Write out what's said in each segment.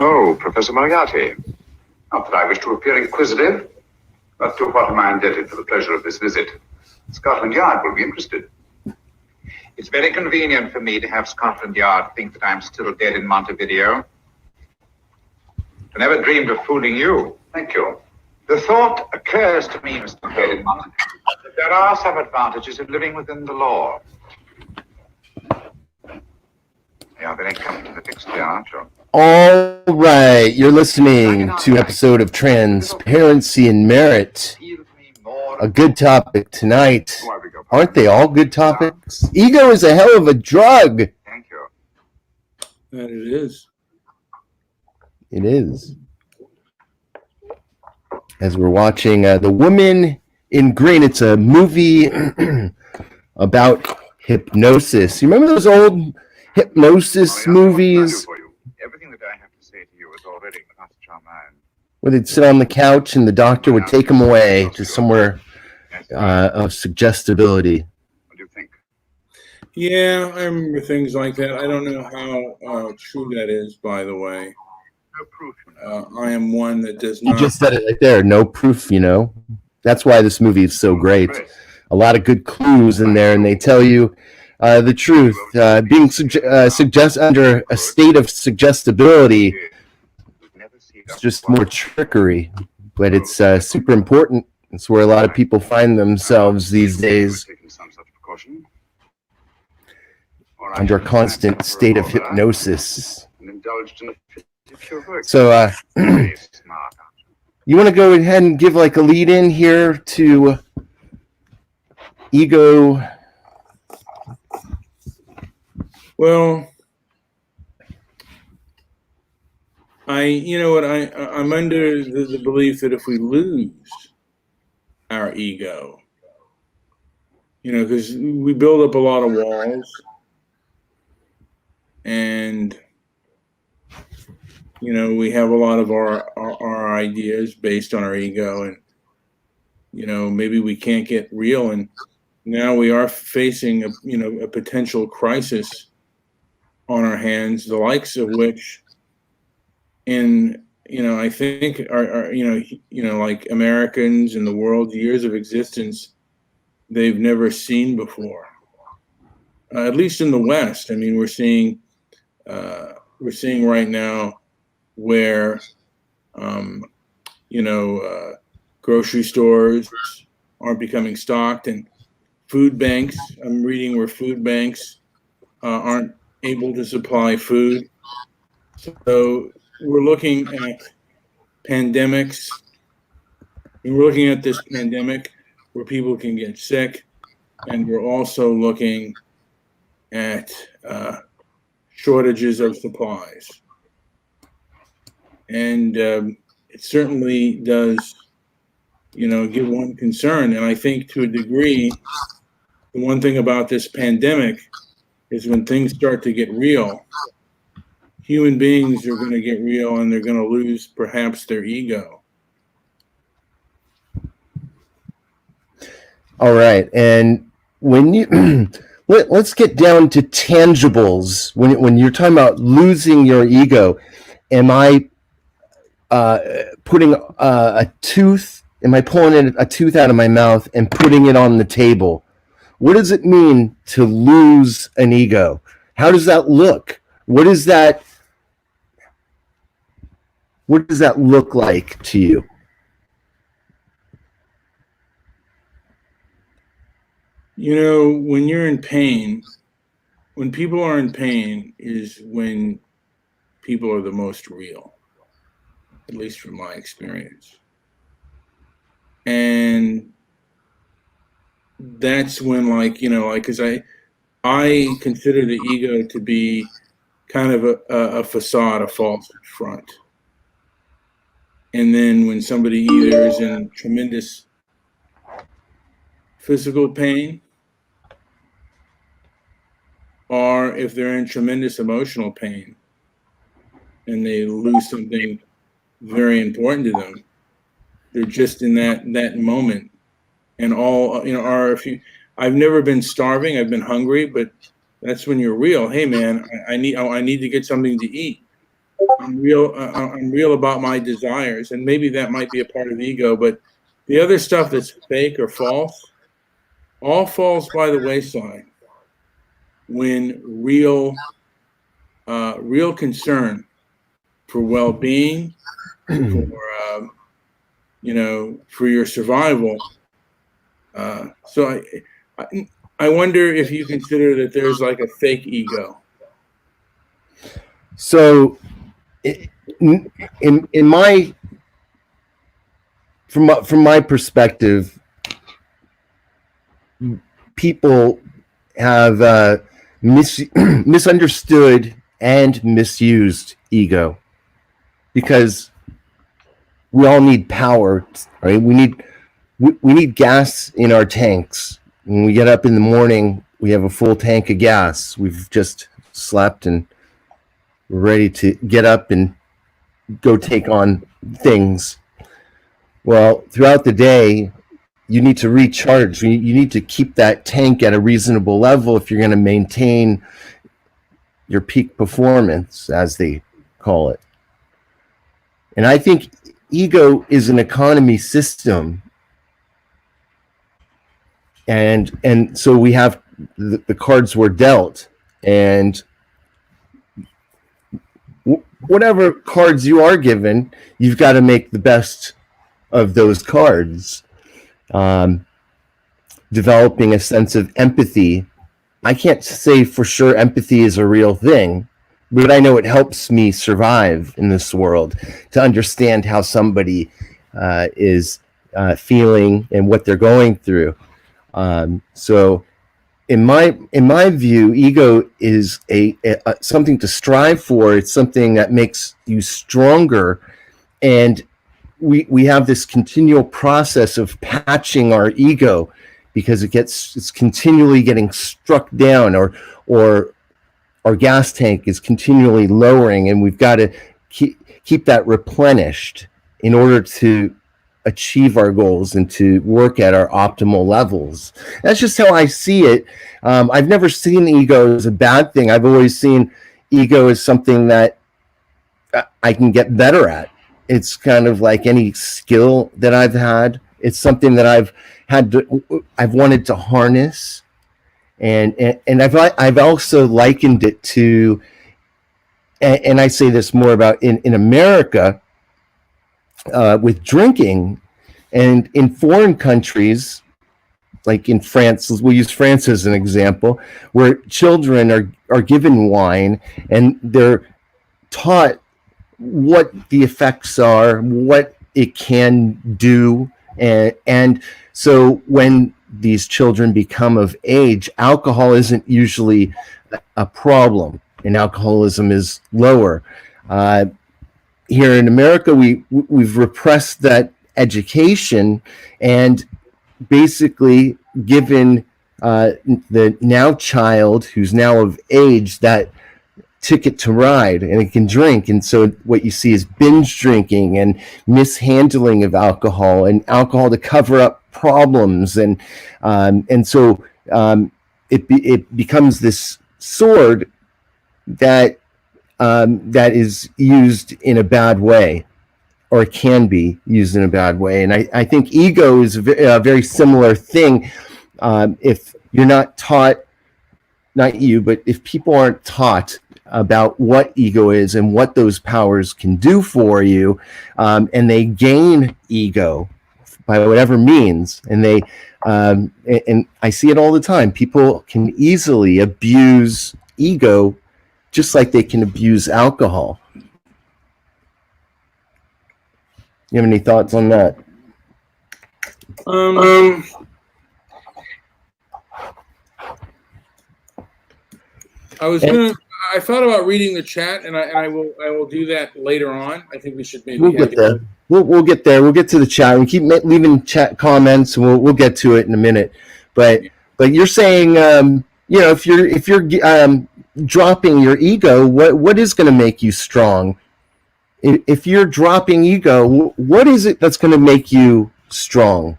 Oh, Professor Moriarty. Not that I wish to appear inquisitive, but to what am I indebted for the pleasure of this visit? Scotland Yard will be interested. It's very convenient for me to have Scotland Yard think that I'm still dead in Montevideo. I never dreamed of fooling you. Thank you. The thought occurs to me, Mr. Dead in Montevideo, that there are some advantages of living within the law. You are very coming to the fixed here, aren't you? All right, you're listening to an episode of Transparency and Merit. A good topic tonight. Aren't they all good topics? Ego is a hell of a drug. Thank you. That it is. It is. As we're watching The Woman in Green, it's a movie about hypnosis. You remember those old hypnosis movies? Everything that I have to say to you is already crossed your mind. Where they'd sit on the couch and the doctor would take them away to somewhere of suggestibility. What do you think? Yeah, I remember things like that. I don't know how true that is, by the way. No proof, you know. I am one that does You not. just said it right there. No proof, you know. That's why this movie is so great. A lot of good clues in there, and they tell you the truth. Being under a state of suggestibility is just more trickery, but it's super important. It's where a lot of people find themselves these days, under a constant state of hypnosis. So, you want to go ahead and give like a lead in here to ego? Well, I'm under the belief that if we lose our ego, because we build up a lot of walls, and we have a lot of our ideas based on our ego, and maybe we can't get real, and now we are facing a potential crisis on our hands, the likes of which I think are like Americans in the world's years of existence, they've never seen before. At least in the West. I mean, we're seeing right now where grocery stores aren't becoming stocked, and food banks. I'm reading where food banks aren't able to supply food. So we're looking at pandemics. And we're looking at this pandemic where people can get sick, and we're also looking at shortages of supplies. And it certainly does, give one concern. And I think to a degree, the one thing about this pandemic is when things start to get real, human beings are going to get real, and they're going to lose perhaps their ego. All right. And when you let's get down to tangibles. When you're talking about losing your ego, am I putting a tooth? Am I pulling a tooth out of my mouth and putting it on the table? What does it mean to lose an ego? How does that look? What does that look like to you? When you're in pain, when people are in pain is when people are the most real, at least from my experience. And that's when, because I consider the ego to be kind of a facade, a false front. And then when somebody either is in tremendous physical pain, or if they're in tremendous emotional pain and they lose something very important to them, they're just in that moment. And I've never been starving, I've been hungry, but that's when you're real. Hey man, I need to get something to eat. I'm real about my desires, and maybe that might be a part of ego. But the other stuff that's fake or false all falls by the wayside when real concern for well-being, for for your survival. So I wonder if you consider that there's like a fake ego. So, in my from my perspective, people have misunderstood and misused ego, because we all need power, right? We need gas in our tanks. When we get up in the morning, we have a full tank of gas. We've just slept and we're ready to get up and go take on things. Well, throughout the day, you need to recharge. You need to keep that tank at a reasonable level if you're going to maintain your peak performance, as they call it. And I think ego is an economy system. And so we have the cards we're dealt, and whatever cards you are given, you've got to make the best of those cards. Developing a sense of empathy. I can't say for sure empathy is a real thing, but I know it helps me survive in this world, to understand how somebody is feeling and what they're going through. So in my view, ego is a something to strive for. It's something that makes you stronger, and we have this continual process of patching our ego, because it's continually getting struck down, or our gas tank is continually lowering, and we've got to keep that replenished in order to achieve our goals and to work at our optimal levels. That's just how I see it. I've never seen ego as a bad thing. I've always seen ego as something that I can get better at. It's kind of like any skill that I've had. It's something that I've wanted to harness, and I've also likened it to, and I say this more about in America, with drinking, and in foreign countries, like in France, we'll use France as an example, where children are given wine and they're taught what the effects are, what it can do, and so when these children become of age, alcohol isn't usually a problem, and alcoholism is lower. Here in America, we've repressed that education, and basically given the now child who's now of age that ticket to ride, and it can drink. And so what you see is binge drinking and mishandling of alcohol, and alcohol to cover up problems, and so it becomes this sword that is used in a bad way, or can be used in a bad way. And I think ego is a very similar thing. If you're not taught, not you, but if people aren't taught about what ego is and what those powers can do for you, and they gain ego by whatever means, and and I see it all the time. People can easily abuse ego just like they can abuse alcohol. You have any thoughts on that? I thought about reading the chat, and I will do that later on. I think we should maybe. We'll get there. We'll get there. We'll get to the chat. We keep leaving chat comments, and we'll get to it in a minute. But you're saying, if you're dropping your ego, what is going to make you strong? If you're dropping ego, what is it that's going to make you strong?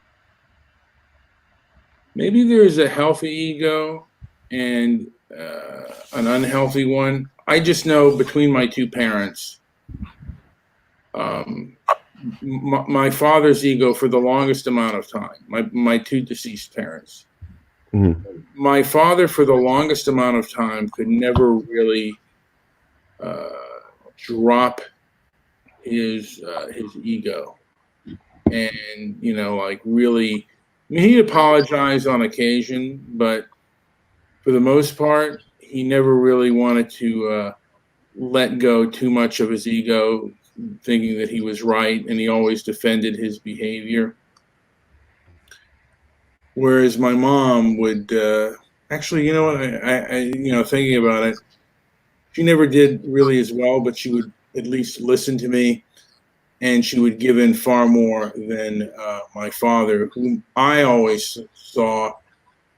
Maybe there's a healthy ego and an unhealthy one. I just know between my two parents, My father's ego for the longest amount of time, my two deceased parents. My father for the longest amount of time could never really drop his ego, and like really, I mean, he'd apologize on occasion, but for the most part, he never really wanted to let go too much of his ego, thinking that he was right, and he always defended his behavior. Whereas my mom would actually, thinking about it, she never did really as well, but she would at least listen to me, and she would give in far more than my father, whom I always saw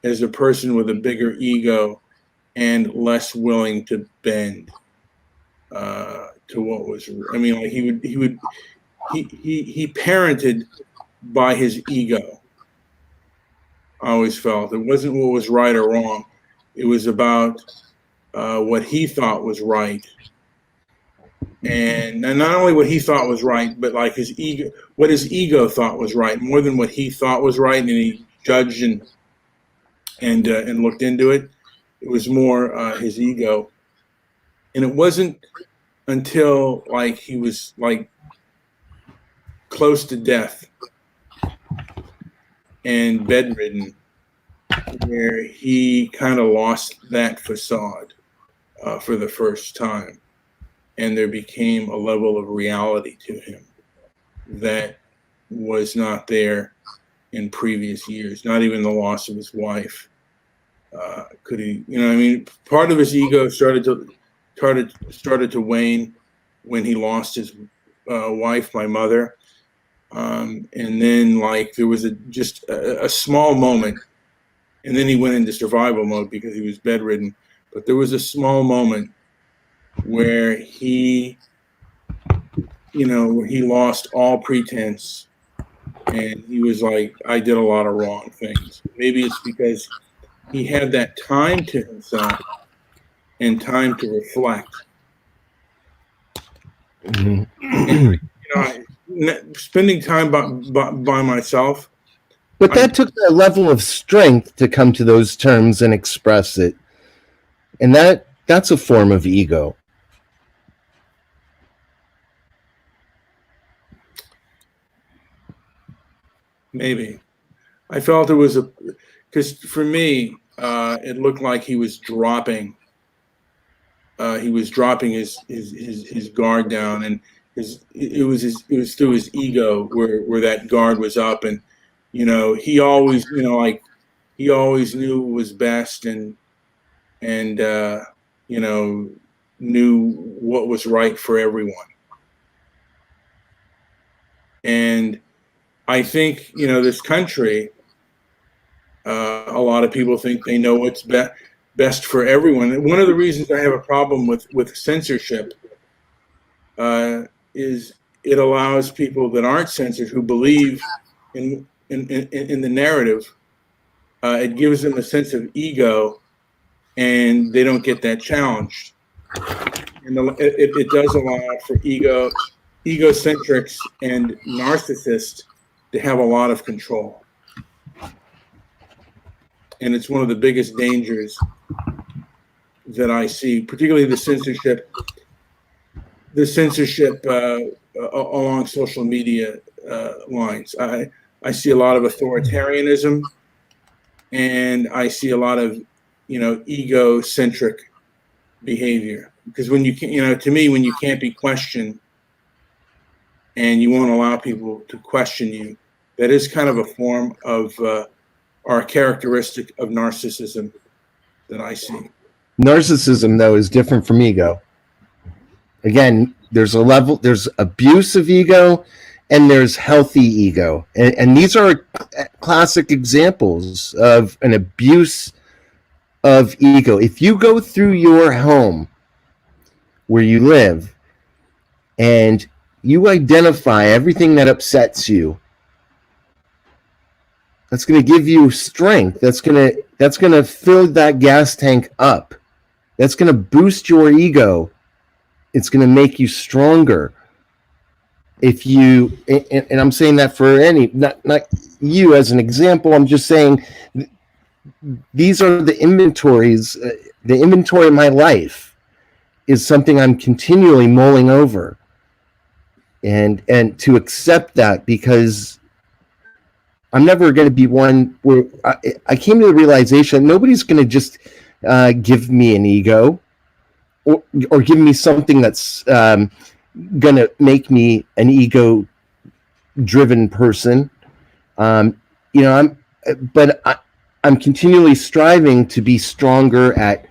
as a person with a bigger ego and less willing to bend to what was. I mean, like he parented by his ego. I always felt it wasn't what was right or wrong; it was about what he thought was right, and not only what he thought was right, but like his ego, what his ego thought was right, more than what he thought was right, and he judged and looked into it. It was more his ego, and it wasn't until like he was like close to death and bedridden where he kind of lost that facade for the first time, and there became a level of reality to him that was not there in previous years. Not even the loss of his wife could he. I mean, part of his ego started to wane when he lost his wife, my mother, and then like there was just a small moment, and then he went into survival mode because he was bedridden. But there was a small moment where he lost all pretense, and he was like, I did a lot of wrong things. Maybe it's because he had that time to himself and time to reflect. And, spending time by myself. But that took a level of strength to come to those terms and express it. And that's a form of ego. Maybe. I felt it was because for me, it looked like he was dropping. He was dropping his guard down, and it was through his ego where that guard was up, and he always he always knew what was best, and knew what was right for everyone. And I think this country, a lot of people think they know what's best for everyone. And one of the reasons I have a problem with censorship is it allows people that aren't censored, who believe in the narrative, it gives them a sense of ego, and they don't get that challenged. And it does allow for egocentrics and narcissists to have a lot of control. And it's one of the biggest dangers that I see, particularly the censorship along social media lines. I see a lot of authoritarianism, and I see a lot of egocentric behavior. Because when you can, to me, when you can't be questioned and you won't allow people to question you, that is kind of a form of or a characteristic of narcissism that I see. Narcissism, though, is different from ego. Again, there's abuse of ego, and there's healthy ego. And these are classic examples of an abuse of ego. If you go through your home where you live and you identify everything that upsets you, that's going to give you strength. That's going to fill that gas tank up. That's going to boost your ego. It's going to make you stronger. if you, and I'm saying that for not you as an example, I'm just saying these are the inventories. The inventory of my life is something I'm continually mulling over, and to accept that, because I'm never going to be one where I came to the realization nobody's going to just give me an ego, or give me something that's going to make me an ego driven person. I'm continually striving to be stronger at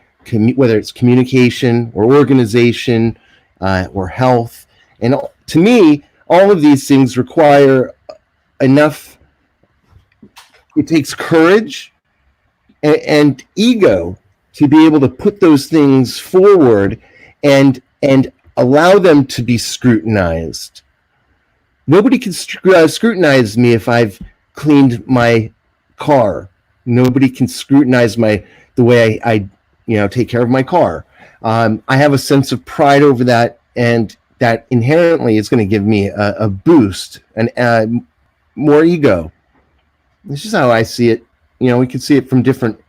whether it's communication or organization or health. And to me, all of these things require enough. It takes courage and ego to be able to put those things forward and allow them to be scrutinized. Nobody can scrutinize me if I've cleaned my car. Nobody can scrutinize the way I take care of my car. I have a sense of pride over that, and that inherently is going to give me a boost and more ego. This is how I see it. We can see it from different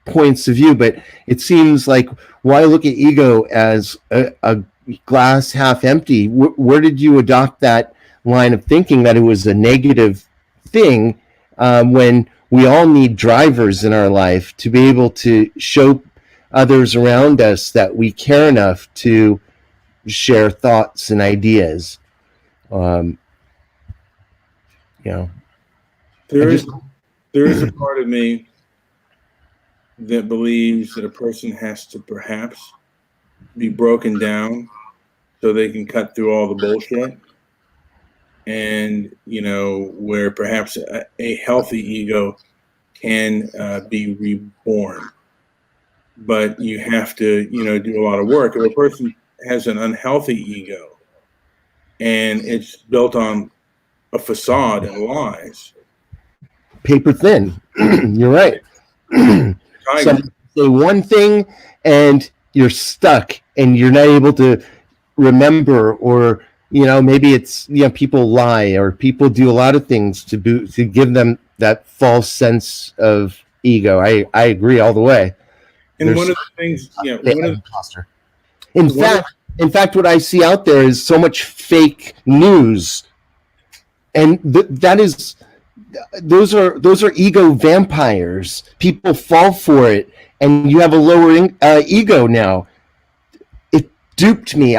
points of view, but it seems like why look at ego as a glass half empty? Where did you adopt that line of thinking that it was a negative thing, when we all need drivers in our life to be able to show others around us that we care enough to share thoughts and ideas. There is a part of me that believes that a person has to perhaps be broken down so they can cut through all the bullshit. And, where perhaps a healthy ego can be reborn. But you have to, do a lot of work. If a person has an unhealthy ego and it's built on a facade and lies. Paper thin. You're right. So say one thing and you're stuck and you're not able to remember, or maybe it's people lie, or people do a lot of things to give them that false sense of ego. I agree all the way. And one of the things, in fact, what I see out there is so much fake news, and those are ego vampires. People fall for it, and you have a lower ego now. It duped me.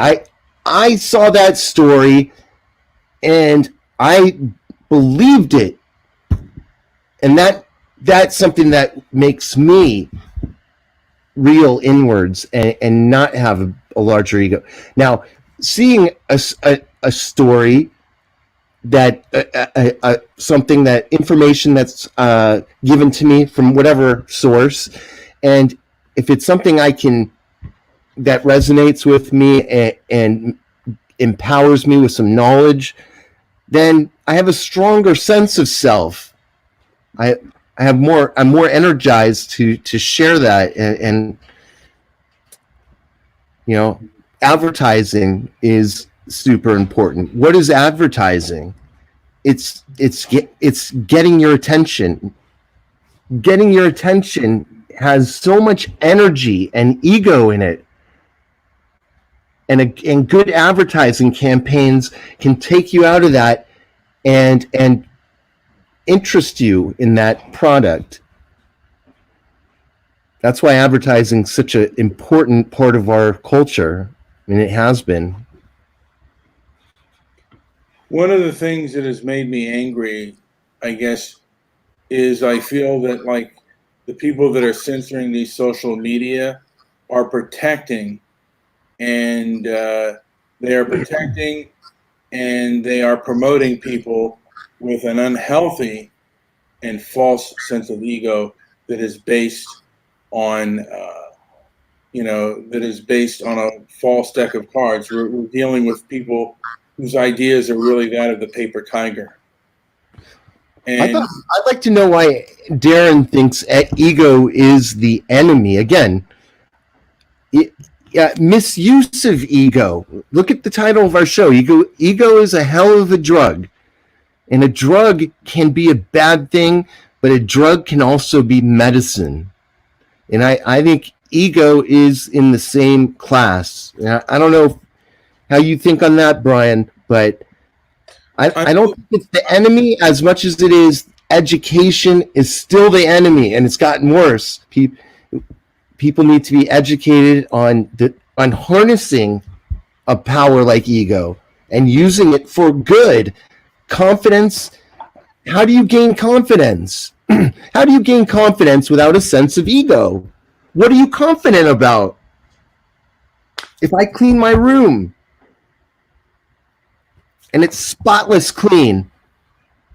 I saw that story and I believed it. And that's something that makes me reel inwards and not have a larger ego. Now, seeing a story that something, that information that's given to me from whatever source, and if it's something that resonates with me and empowers me with some knowledge, then I have a stronger sense of self. I'm more energized to share that, and advertising is super important. What is advertising? It's getting your attention. Getting your attention has so much energy and ego in it. And good advertising campaigns can take you out of that and interest you in that product. That's why advertising is such an important part of our culture. I mean, it has been. One of the things that has made me angry, I guess, is I feel that like the people that are censoring these social media are protecting, and they are protecting and they are promoting people with an unhealthy and false sense of ego that is based on, that is based on a false deck of cards. We're dealing with people whose ideas are really that of the paper tiger. And I'd like to know why Darren thinks ego is the enemy. Again, misuse of ego. Look at the title of our show. Ego is a hell of a drug. And a drug can be a bad thing, but a drug can also be medicine. And I think ego is in the same class. I don't know how you think on that, Brian, but I don't think it's the enemy as much as it is education is still the enemy, and it's gotten worse. People need to be educated on harnessing a power like ego and using it for good. Confidence. How do you gain confidence? How do you gain confidence without a sense of ego? What are you confident about? If I clean my room and it's spotless clean,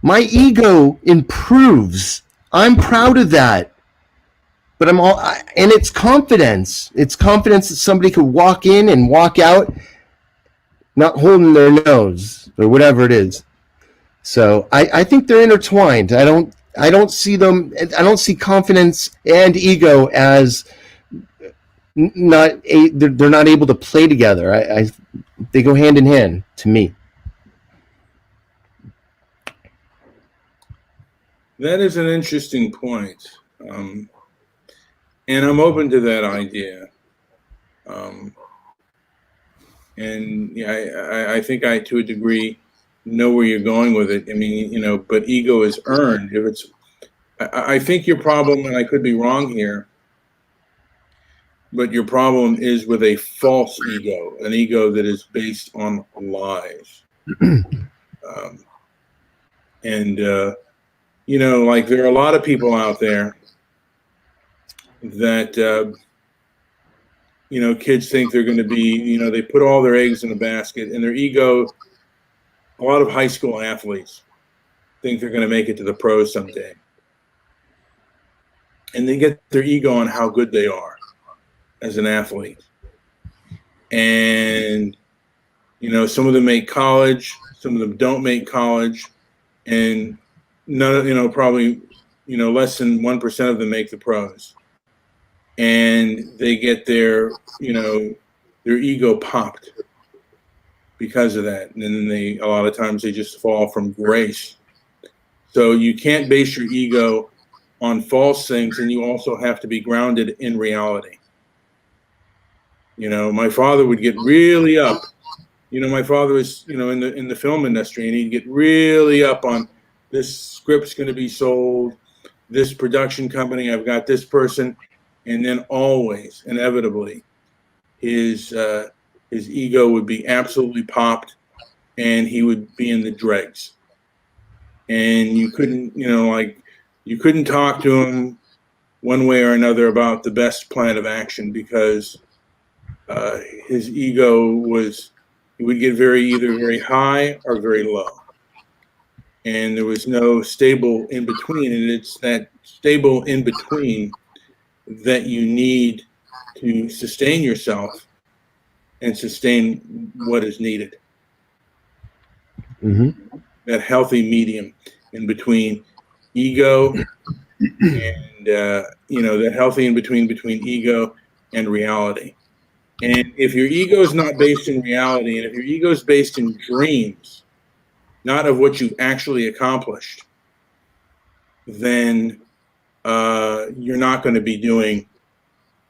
my ego improves. I'm proud of that. But and it's confidence. It's confidence that somebody could walk in and walk out not holding their nose or whatever it is. So I think they're intertwined. I don't see them. I don't see confidence and ego as they're not able to play together. They go hand in hand to me. That is an interesting point, and I'm open to that idea. And yeah, I think I, to a degree, know where you're going with it. I mean, but ego is earned. If it's, I think your problem, and I could be wrong here, but your problem is with a false ego, an ego that is based on lies. Like there are a lot of people out there that, kids think they're going to be, they put all their eggs in a basket, and their ego, a lot of high school athletes think they're going to make it to the pros someday. And they get their ego on how good they are as an athlete. And, some of them make college, some of them don't make college, and probably, less than 1% of them make the pros. And they get their ego popped because of that. And then a lot of times they just fall from grace. So you can't base your ego on false things, and you also have to be grounded in reality. My father would get really up. My father was, in the film industry, and he'd get really up on this script's going to be sold, this production company, I've got this person. And then always, inevitably, his ego would be absolutely popped, and he would be in the dregs. And you couldn't, you couldn't talk to him one way or another about the best plan of action, because his ego he would get either very high or very low. And there was no stable in between. And it's that stable in between that you need to sustain yourself and sustain what is needed. Mm-hmm. That healthy medium in between ego and, that healthy in between ego and reality. And if your ego is not based in reality, and if your ego is based in dreams, not of what you've actually accomplished, then you're not going to be doing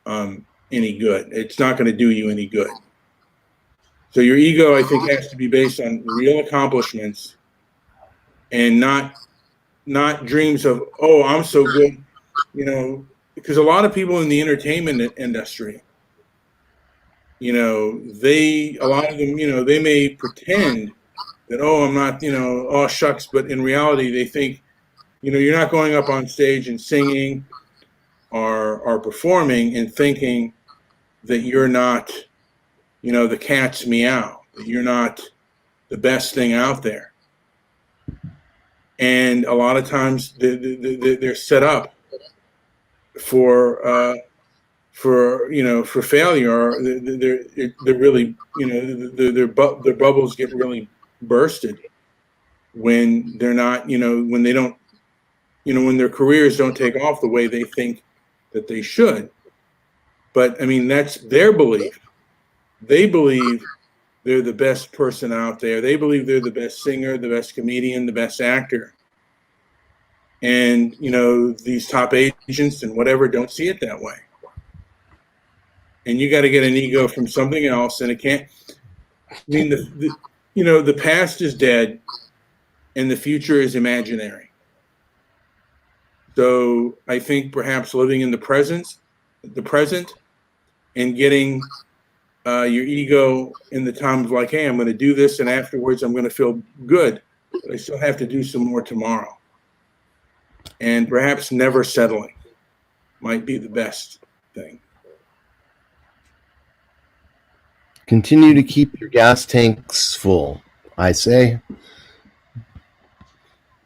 any good. It's not going to do you any good. So your ego, I think, has to be based on real accomplishments, and not dreams of, oh, I'm so good, because a lot of people in the entertainment industry, a lot of them, they may pretend that, oh, I'm not, oh, shucks, but in reality, they think, you're not going up on stage and singing or performing and thinking that you're not, the cat's meow, that you're not the best thing out there. And a lot of times they're set up for failure. Or they're really, their bubbles get really bursted when they're not, when they don't, when their careers don't take off the way they think that they should. But I mean, that's their belief. They believe they're the best person out there. They believe they're the best singer, the best comedian, the best actor. And, these top agents and whatever don't see it that way. And you got to get an ego from something else. And it can't, the past is dead and the future is imaginary. So I think perhaps living in the present, and getting your ego in the times like, hey, I'm going to do this, and afterwards I'm going to feel good, but I still have to do some more tomorrow. And perhaps never settling might be the best thing. Continue to keep your gas tanks full, I say.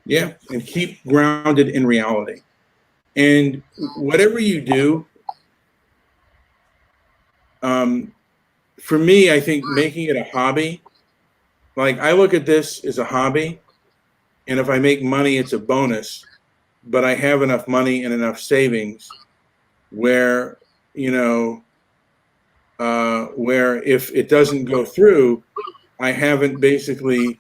Yeah, and keep grounded in reality. And whatever you do, for me, I think making it a hobby, like I look at this as a hobby, and if I make money, it's a bonus, but I have enough money and enough savings where, where if it doesn't go through, I haven't basically,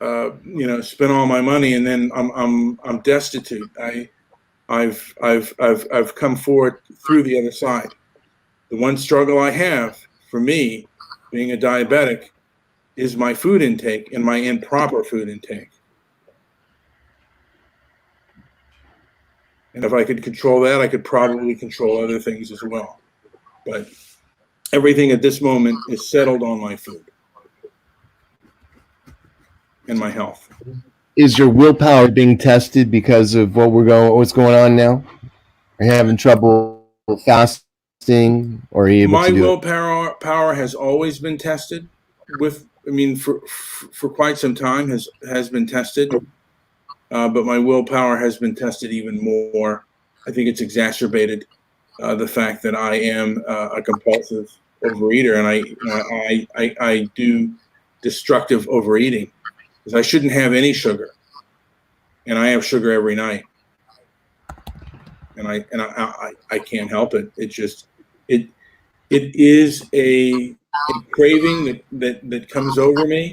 spent all my money and then I'm destitute. I've come forward through the other side. The one struggle I have for me, being a diabetic, is my food intake and my improper food intake. And if I could control that, I could probably control other things as well. But everything at this moment is settled on my food and my health. Is your willpower being tested because of what's going on now? Are you having trouble fasting, or are you able to do willpower has always been tested for quite some time has been tested. But my willpower has been tested even more. I think it's exacerbated the fact that I am a compulsive overeater, and I do destructive overeating because I shouldn't have any sugar, and I have sugar every night, and I can't help it. It just it is a craving that comes over me,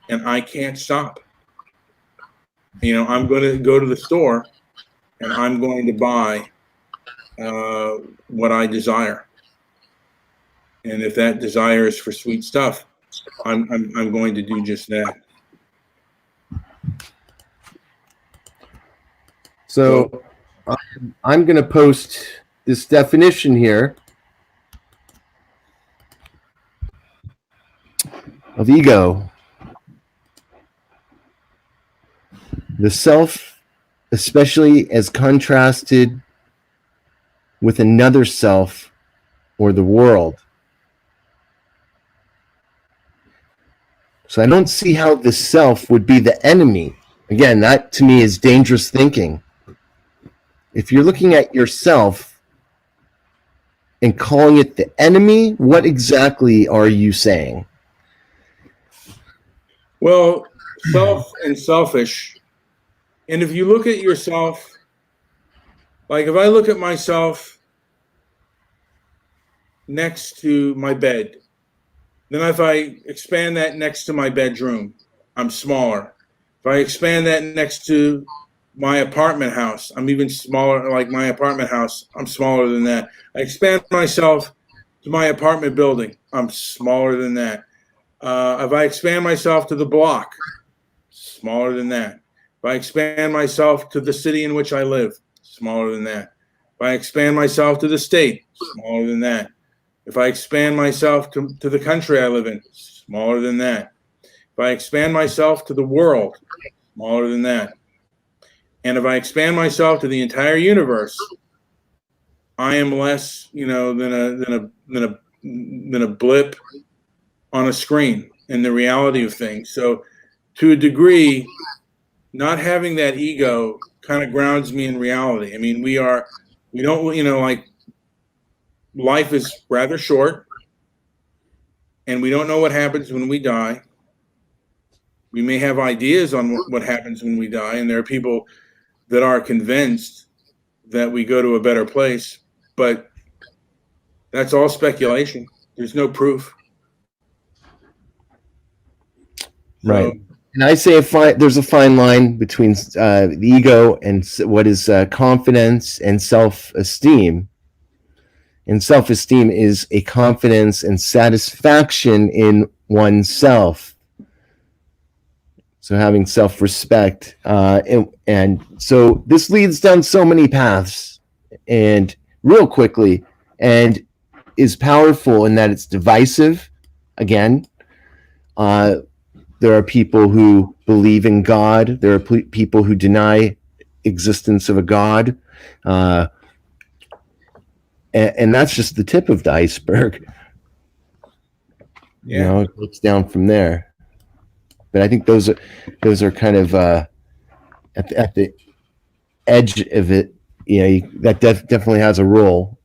and I can't stop. I'm going to go to the store and I'm going to buy what I desire. And if that desire is for sweet stuff, I'm going to do just that. So I'm going to post this definition here of ego. The self, especially as contrasted with another self or the world. So I don't see how the self would be the enemy. Again, that to me is dangerous thinking. If you're looking at yourself and calling it the enemy, what exactly are you saying? Well, self and selfish. And if you look at yourself, like if I look at myself next to my bed, then if I expand that next to my bedroom, I'm smaller. If I expand that next to my apartment house, I'm even smaller. Like my apartment house, I'm smaller than that. I expand myself to my apartment building, I'm smaller than that. If I expand myself to the block, smaller than that. If I expand myself to the city in which I live, smaller than that. If I expand myself to the state, smaller than that. If I expand myself to the country I live in, smaller than that. If I expand myself to the world, smaller than that. And if I expand myself to the entire universe, I am less, than a blip on a screen in the reality of things. So to a degree, not having that ego kind of grounds me in reality. I mean, life is rather short, and we don't know what happens when we die. We may have ideas on what happens when we die, and there are people that are convinced that we go to a better place, but that's all speculation. There's no proof. Right. And I say there's a fine line between the ego and what is confidence and self-esteem. And self-esteem is a confidence and satisfaction in oneself. So having self-respect. And so this leads down so many paths and real quickly, and is powerful in that it's divisive. Again, there are people who believe in God. There are people who deny existence of a God. And that's just the tip of the iceberg. Yeah. You know, it looks down from there. But I think those are kind of at the edge of it. You know, that definitely has a role.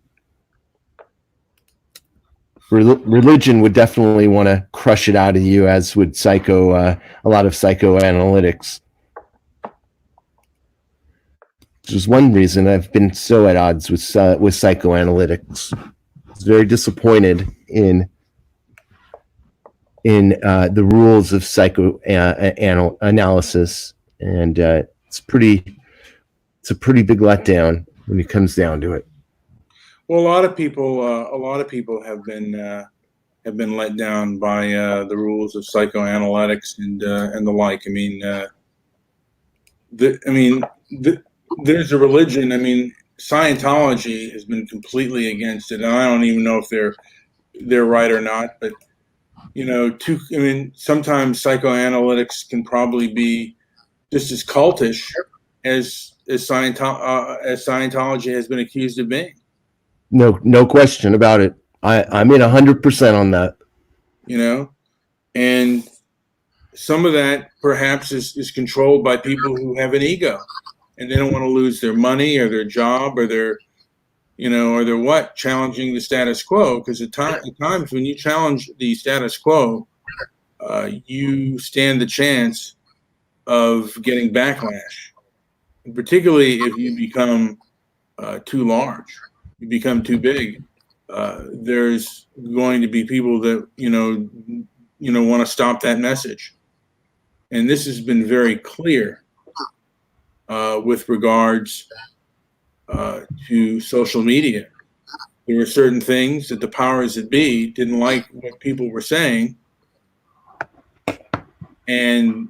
Religion would definitely want to crush it out of you, as would a lot of psychoanalytics. Which is one reason I've been so at odds with psychoanalytics. I was very disappointed in the rules of psychoanalysis, and it's a pretty big letdown when it comes down to it. Well, a lot of people have been let down by the rules of psychoanalytics and the like. I mean, there's a religion. I mean, Scientology has been completely against it, and I don't even know if they're right or not. But you know, sometimes psychoanalytics can probably be just as cultish as Scientology has been accused of being. No question about it. I'm in 100% on that. You know, and some of that perhaps is controlled by people who have an ego, and they don't want to lose their money or their job or their challenging the status quo. Because at times when you challenge the status quo, you stand the chance of getting backlash, and particularly if you become too large. You become too big, there's going to be people that want to stop that message, and this has been very clear with regards to social media. There were certain things that the powers that be didn't like what people were saying, and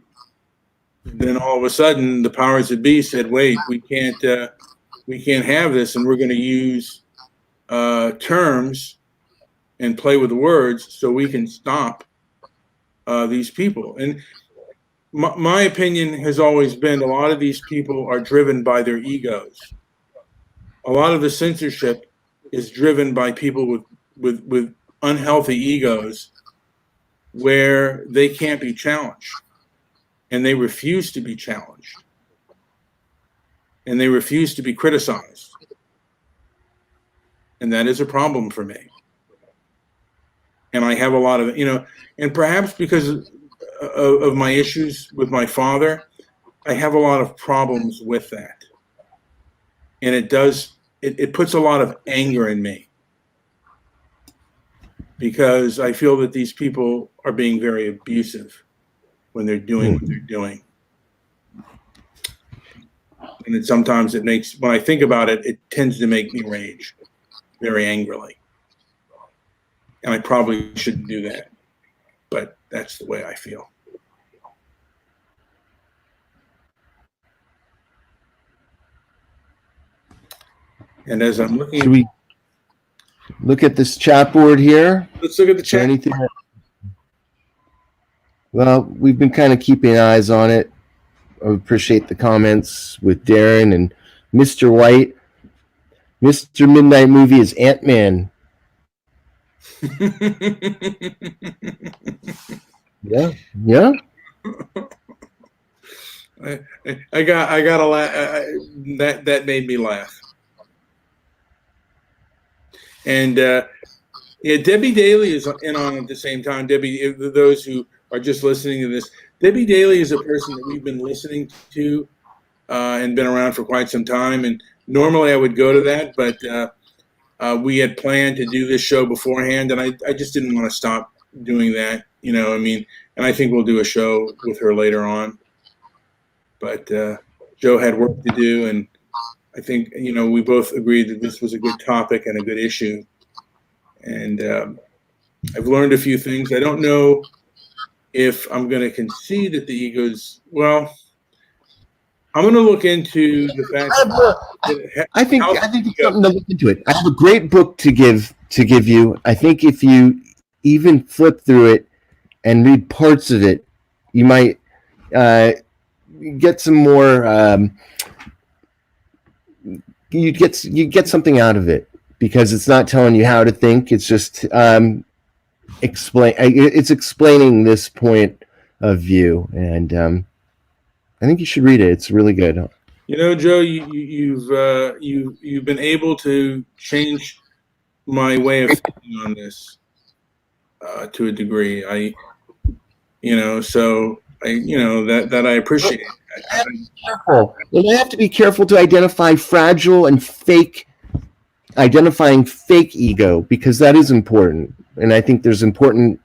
then all of a sudden the powers that be said, "Wait, we can't have this, and we're going to use terms and play with the words so we can stop these people." And my opinion has always been a lot of these people are driven by their egos. A lot of the censorship is driven by people with unhealthy egos, where they can't be challenged, and they refuse to be challenged, and they refuse to be criticized. And that is a problem for me. And I have a lot of, and perhaps because of my issues with my father, I have a lot of problems with that. And it puts a lot of anger in me, because I feel that these people are being very abusive when they're doing what they're doing. And then sometimes when I think about it, it tends to make me rage very angrily. And I probably shouldn't do that, but that's the way I feel. And as I'm looking, should we look at this chat board here? Let's look at the chat. Anything? Well, we've been kind of keeping eyes on it. I appreciate the comments with Darren and Mr. White. Mr. Midnight Movie is Ant-Man. Yeah. I got a laugh. That made me laugh. And Debbie Daly is in on at the same time. Debbie, those who are just listening to this, Debbie Daly is a person that we've been listening to and been around for quite some time. And normally I would go to that, but We had planned to do this show beforehand, and I just didn't want to stop doing that. And I think we'll do a show with her later on. But Joe had work to do, and I think, we both agreed that this was a good topic and a good issue. And I've learned a few things. I don't know if I'm going to concede that the ego's, well, I'm going to look into the fact I think it's something to look into it. I have a great book to give you. I think if you even flip through it and read parts of it, you might get some more. You get something out of it, because it's not telling you how to think. It's just It's explaining this point of view, and I think you should read it. It's really good. Joe, you've been able to change my way of thinking on this to a degree. That I appreciate. Careful. You have to be careful to identify fragile and identifying fake ego, because that is important. And I think there's important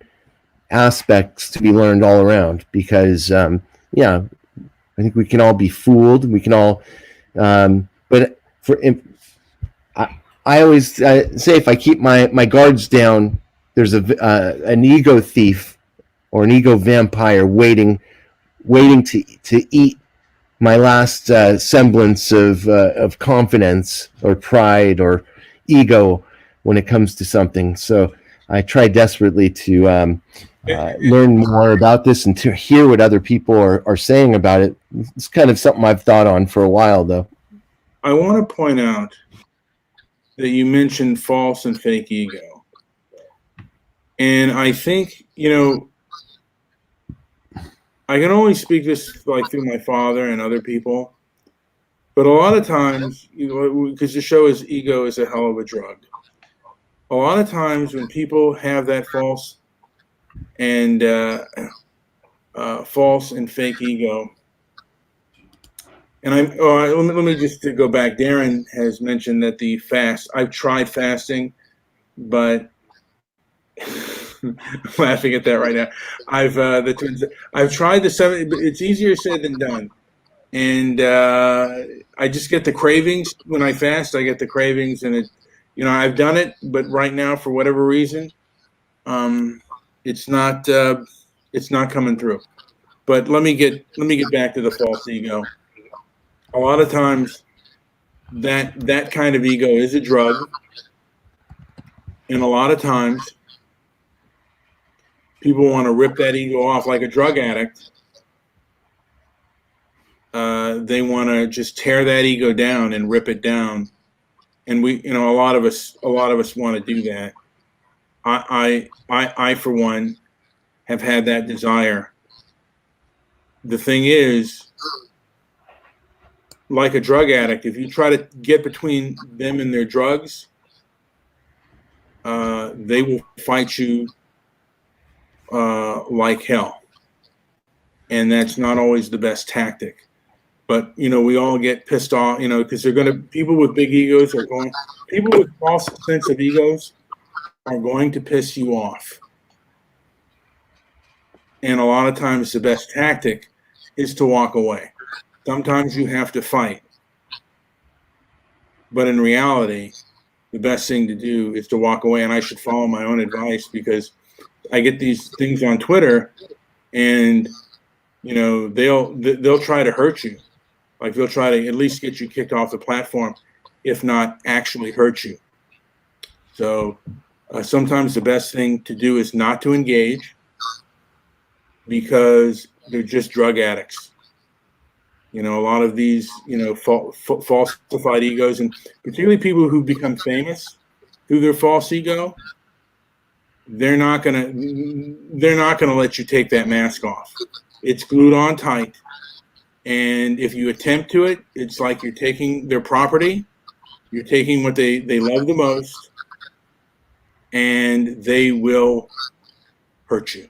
aspects to be learned all around, because, I think we can all be fooled. We can all, but I always say, if I keep my guards down, there's an ego thief or an ego vampire waiting to eat my last semblance of confidence or pride or ego when it comes to something. So I try desperately to learn more about this and to hear what other people are saying about it. It's kind of something I've thought on for a while, though. I want to point out that you mentioned false and fake ego. And I think, I can only speak this through my father and other people, but a lot of times, because the show is ego is a hell of a drug. A lot of times when people have that false and fake ego, and let me just go back. Darren has mentioned that the fast. I've tried fasting, but I'm laughing at that right now. I've tried the 7. It's easier said than done, and I just get the cravings when I fast. I get the cravings, and I've done it, but right now, for whatever reason, it's not coming through. But let me get back to the false ego. A lot of times, that kind of ego is a drug, and a lot of times, people want to rip that ego off like a drug addict. They want to just tear that ego down and rip it down, and a lot of us want to do that. I for one have had that desire. The thing is, like a drug addict, if you try to get between them and their drugs, they will fight you like hell, and that's not always the best tactic. But we all get pissed off, because people with big egos people with false sense of egos are going to piss you off. And a lot of times the best tactic is to walk away. Sometimes you have to fight, but in reality, the best thing to do is to walk away. And I should follow my own advice, because I get these things on Twitter, and they'll try to hurt you. Like, they'll try to at least get you kicked off the platform, if not actually hurt you. So sometimes the best thing to do is not to engage, because they're just drug addicts. A lot of these falsified egos, and particularly people who become famous through their false ego, they're not gonna let you take that mask off. It's glued on tight, and if you attempt to it, it's like you're taking their property, you're taking what they love the most, and they will hurt you.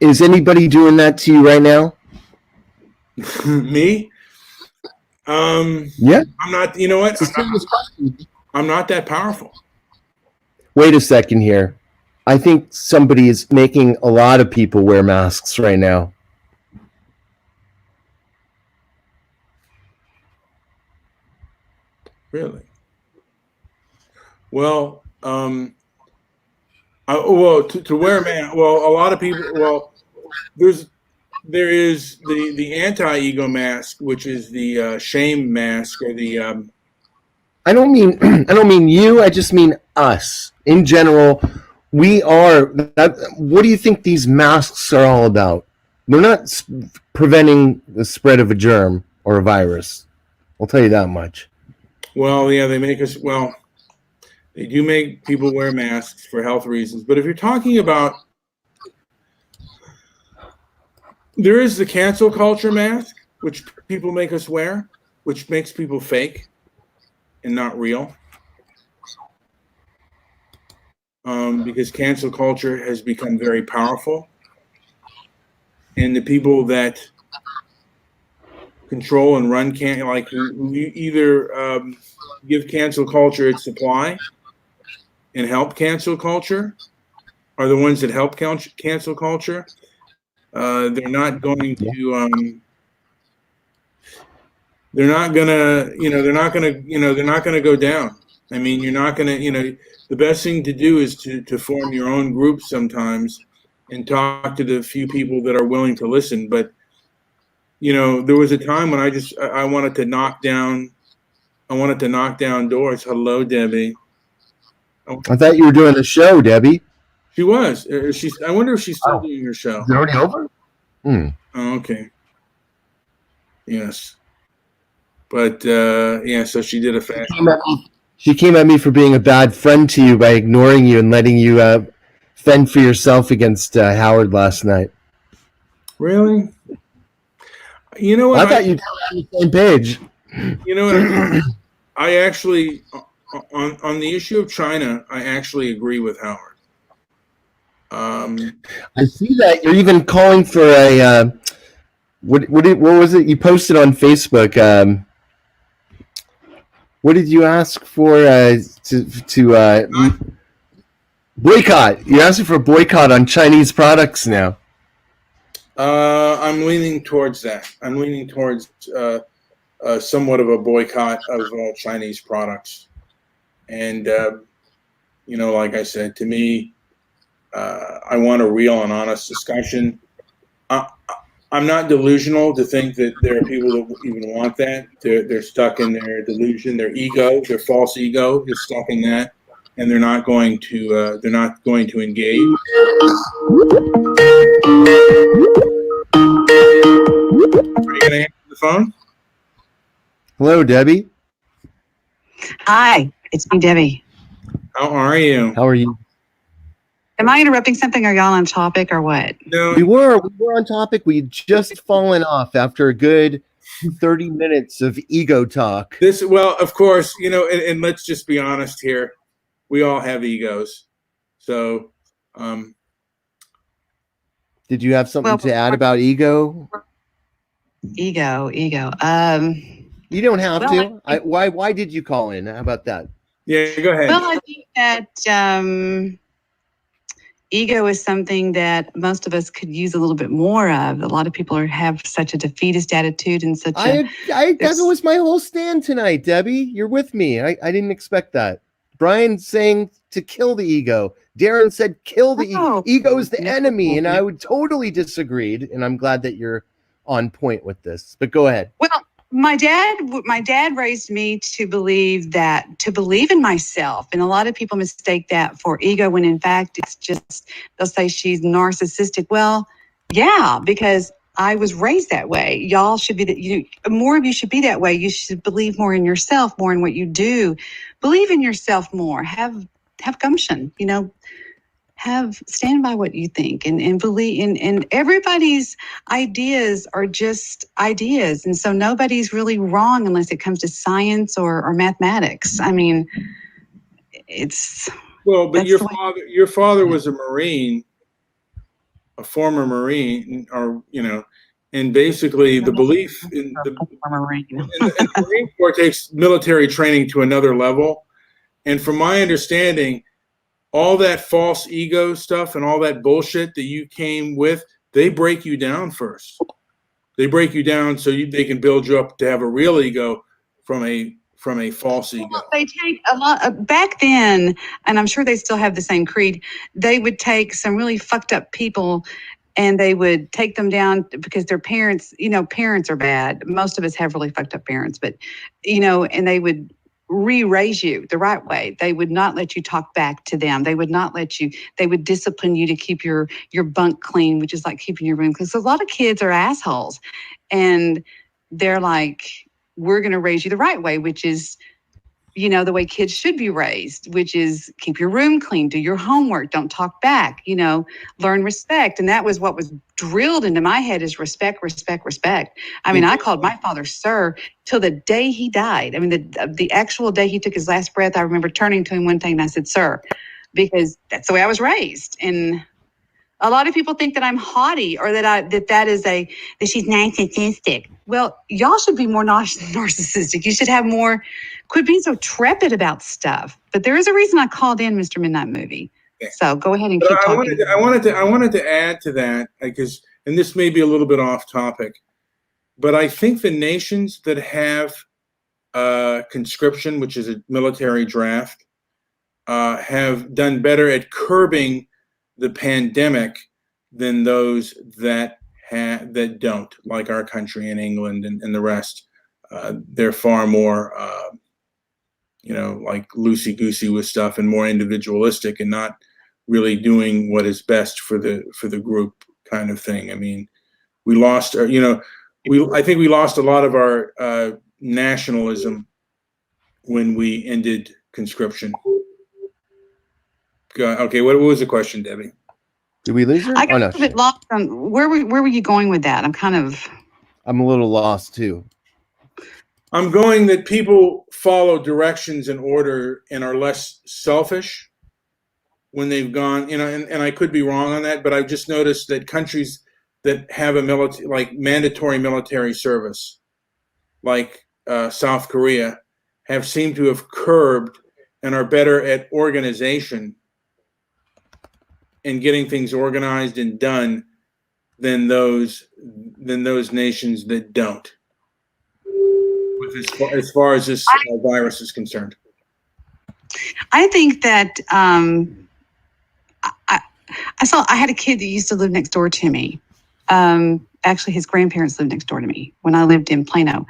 Is anybody doing that to you right now? Me? Yeah. I'm not. You know what? I'm not that powerful. Wait a second here. I think somebody is making a lot of people wear masks right now. Really? Well, to wear a mask. Well, a lot of people. Well, there is the anti-ego mask, which is the shame mask, or the I don't mean you. I just mean us in general. We are. What do you think these masks are all about? They're not preventing the spread of a germ or a virus. I'll tell you that much. Well, yeah, they make us. Well, they do make people wear masks for health reasons. But if you're talking about, there is the cancel culture mask, which people make us wear, which makes people fake and not real. Because cancel culture has become very powerful. And the people that control and run who either give cancel culture its supply and help cancel culture are the ones that help cancel culture. They're not going to they're not gonna go down. I mean, you're not gonna, the best thing to do is to form your own group sometimes and talk to the few people that are willing to listen. But there was a time when I wanted to knock down doors. Hello, Debbie. I thought you were doing a show, Debbie. She was. I wonder if she's still doing her show. Is it already over? Oh, okay. Yes. But so she did a fast. She came at me for being a bad friend to you by ignoring you and letting you fend for yourself against Howard last night. Really? You know what? I thought you were on the same page. You know what? I actually, on the issue of China, I actually agree with Howard. I see that you're even calling for a what was it you posted on Facebook? What did you ask for to boycott? You're asking for a boycott on Chinese products now. I'm leaning towards that. I'm leaning towards somewhat of a boycott of Chinese products. And, like I said, to me, I want a real and honest discussion. I'm not delusional to think that there are people that even want that. They're stuck in their delusion, their ego, their false ego is stuck in that, and they're not going to engage. Are you going to answer the phone? Hello, Debbie. Hi, it's me, Debbie. How are you? How are you? Am I interrupting something? Are y'all on topic or what? No, we were on topic. We had just fallen off after a good 30 minutes of ego talk. Well, of course, and let's just be honest here. We all have egos. So, did you have something to add about ego? Ego. You don't have to. Why did you call in? How about that? Yeah, go ahead. Well, I think that ego is something that most of us could use a little bit more of. A lot of people have such a defeatist attitude and such that was my whole stand tonight, Debbie. You're with me. I didn't expect that. Brian saying to kill the ego. Darren said kill the ego. Ego is the enemy, and I would totally disagreed, and I'm glad that you're on point with this. But go ahead. Well, my dad raised me to believe in myself. And a lot of people mistake that for ego when in fact it's just, they'll say she's narcissistic. Well, yeah, because I was raised that way. Y'all should be more of you should be that way. You should believe more in yourself, more in what you do. Believe in yourself more. Have gumption, stand by what you think and believe in everybody's ideas are just ideas. And so nobody's really wrong unless it comes to science or mathematics. I mean, but your father was a Marine, a former Marine, and basically the belief in the Marine Corps takes military training to another level. And from my understanding, all that false ego stuff and all that bullshit that you came with, they break you down first. They break you down so they can build you up to have a real ego from a false ego. Well, they take a lot back then, and I'm sure they still have the same creed. They would take some really fucked up people, and they would take them down because their parents, parents are bad. Most of us have really fucked up parents, but and they would re-raise you the right way. They would not let you talk back to them. They would not let you. They would discipline you to keep your bunk clean, which is like keeping your room clean. So a lot of kids are assholes, and they're like, we're going to raise you the right way, which is, the way kids should be raised, which is keep your room clean, do your homework, don't talk back, learn respect. And that was what was drilled into my head is respect, respect, respect. I mean, I called my father sir till the day he died. I mean, the actual day he took his last breath, I remember turning to him one day and I said, sir, because that's the way I was raised. And a lot of people think that I'm haughty or that she's narcissistic. Well, y'all should be more narcissistic. You should have more, quit being so trepid about stuff. But there is a reason I called in Mr. Midnight Movie. Okay. So go ahead and keep talking. I wanted to add to that because, and this may be a little bit off topic, but I think the nations that have conscription, which is a military draft, have done better at curbing the pandemic than those that don't, like our country and England and the rest. They're far more, like loosey-goosey with stuff and more individualistic and not really doing what is best for the group kind of thing. I mean, we lost, I think we lost a lot of our nationalism when we ended conscription. Okay, what was the question, Debbie? Did we lose her? I got a bit lost on where were you going with that? I'm a little lost too. I'm going that people follow directions in order and are less selfish when they've gone, and I could be wrong on that, but I've just noticed that countries that have a mandatory military service, like South Korea, have seemed to have curbed and are better at organization and getting things organized and done than those nations that don't. As far as this virus is concerned, I think that I had a kid that used to live next door to me. Actually, his grandparents lived next door to me when I lived in Plano.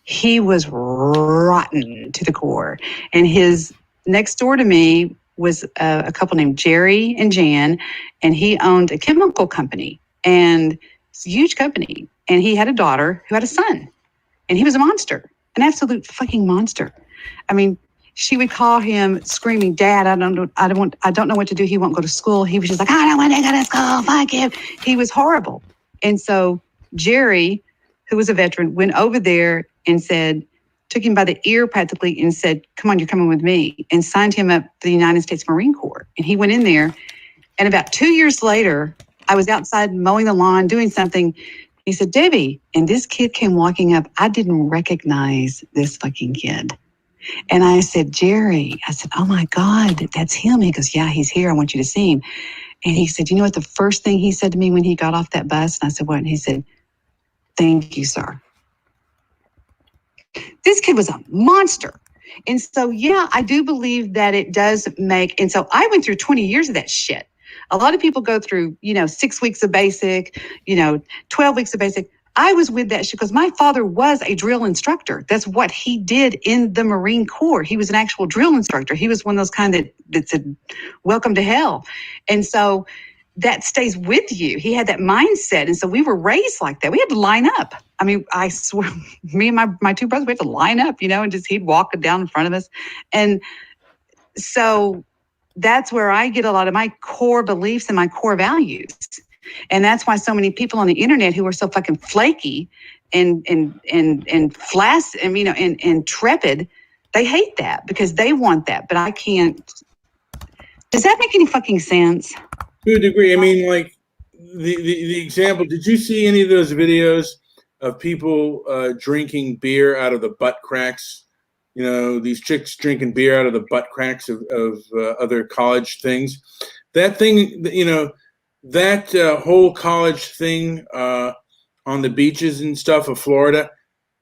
He was rotten to the core, and his next door to me was a couple named Jerry and Jan, and he owned a chemical company, and it's a huge company. And he had a daughter who had a son, and he was a monster, an absolute fucking monster. I mean, she would call him screaming, "Dad, I don't know what to do. He won't go to school." He was just like, "I don't want to go to school. Fuck him." He was horrible. And so Jerry, who was a veteran, went over there and took him by the ear practically and said, "Come on, you're coming with me," and signed him up for the United States Marine Corps. And he went in there. And about 2 years later, I was outside mowing the lawn, doing something. He said, "Debbie," and this kid came walking up. I didn't recognize this fucking kid. And I said, "Jerry," I said, "Oh my God, that's him." He goes, "Yeah, he's here. I want you to see him." And he said, "You know what the first thing he said to me when he got off that bus?" And I said, "What?" And he said, "Thank you, sir." This kid was a monster. And so, yeah, I do believe that it does make, and so I went through 20 years of that shit. A lot of people go through, 6 weeks of basic, 12 weeks of basic. I was with that shit because my father was a drill instructor. That's what he did in the Marine Corps. He was an actual drill instructor. He was one of those kind that said, "Welcome to hell." And so that stays with you. He had that mindset. And so we were raised like that. We had to line up. I mean, I swear, me and my two brothers, we had to line up, and just he'd walk down in front of us. And so that's where I get a lot of my core beliefs and my core values. And that's why so many people on the internet who are so fucking flaky and flash, and trepid, they hate that because they want that. But I can't. Does that make any fucking sense? To a degree. I mean, like the example, did you see any of those videos of people drinking beer out of the butt cracks these chicks drinking beer out of the butt cracks of other college things. That thing, that whole college thing on the beaches and stuff of Florida,